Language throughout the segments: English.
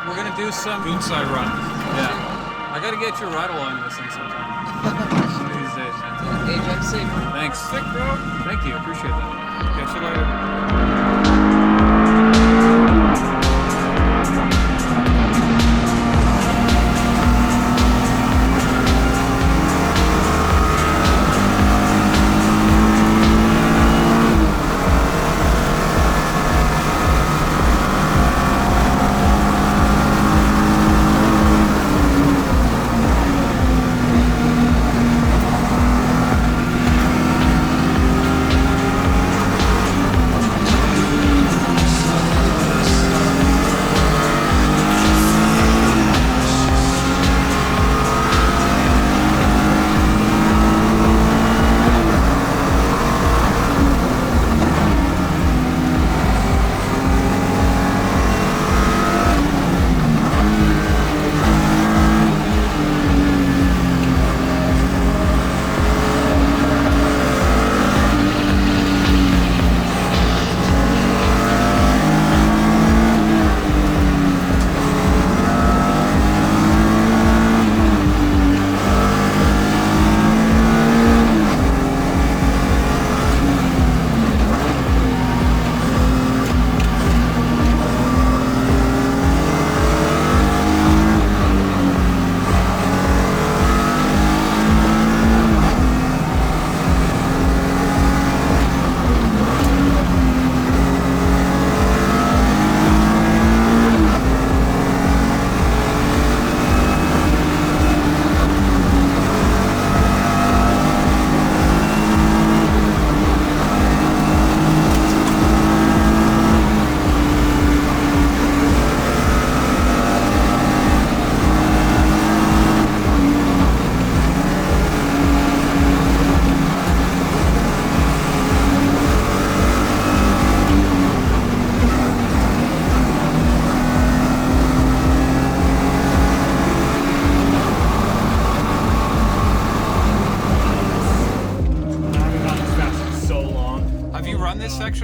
We're gonna do some Boonside run. Yeah. I gotta get you right along this thing sometime. These days, man. HMC. Thanks. Sick, bro. Thank you. Appreciate that. Catch you later.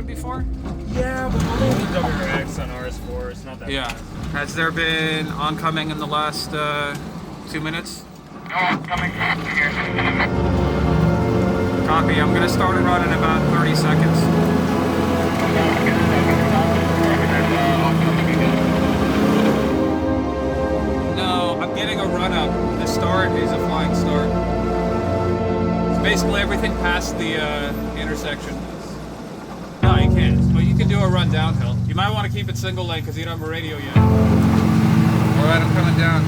Before? Yeah, but only the WRX on RS4. It's not that Yeah. fast. Has there been oncoming in the last 2 minutes? No oncoming here. Copy. I'm going to start a run in about 30 seconds. No, I'm getting a run up. The start is a flying start. It's basically everything past the intersection. No, you can't. But you can do a run downhill. You might want to keep it single lane because you don't have a radio yet. Alright, I'm coming down.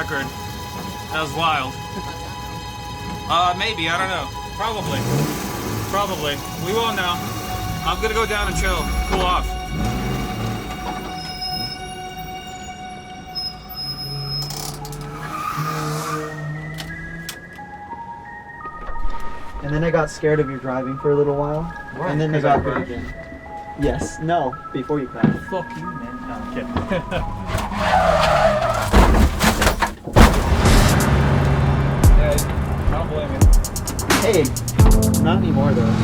record. That was wild. Maybe, I don't know. Probably. Probably. We won't know. I'm gonna go down and chill, cool off. And then I got scared of your driving for a little while. What? And then I 'Cause I got good crashed? again. Yes. No. Before you crashed. Fuck you, man. No, I'm kidding. Yeah, I don't blame you. Hey, not anymore though.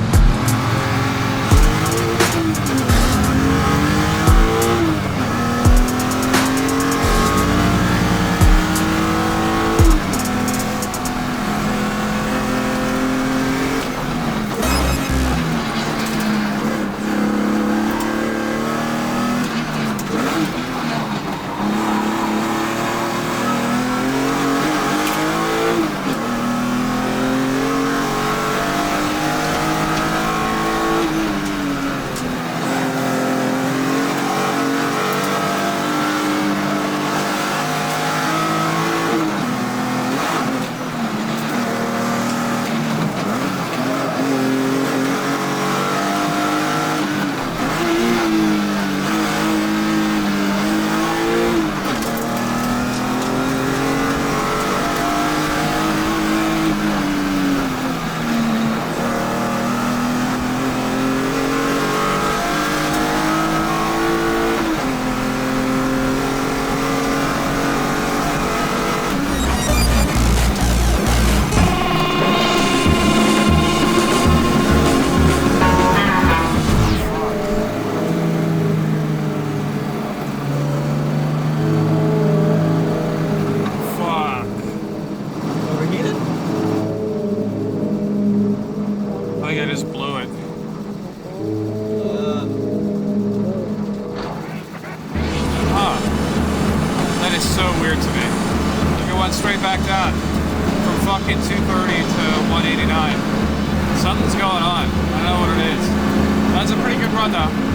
I think I just blew it. Huh. That is so weird to me. Like it went straight back down. From fucking 230 to 189. Something's going on. I don't know what it is. That's a pretty good run though.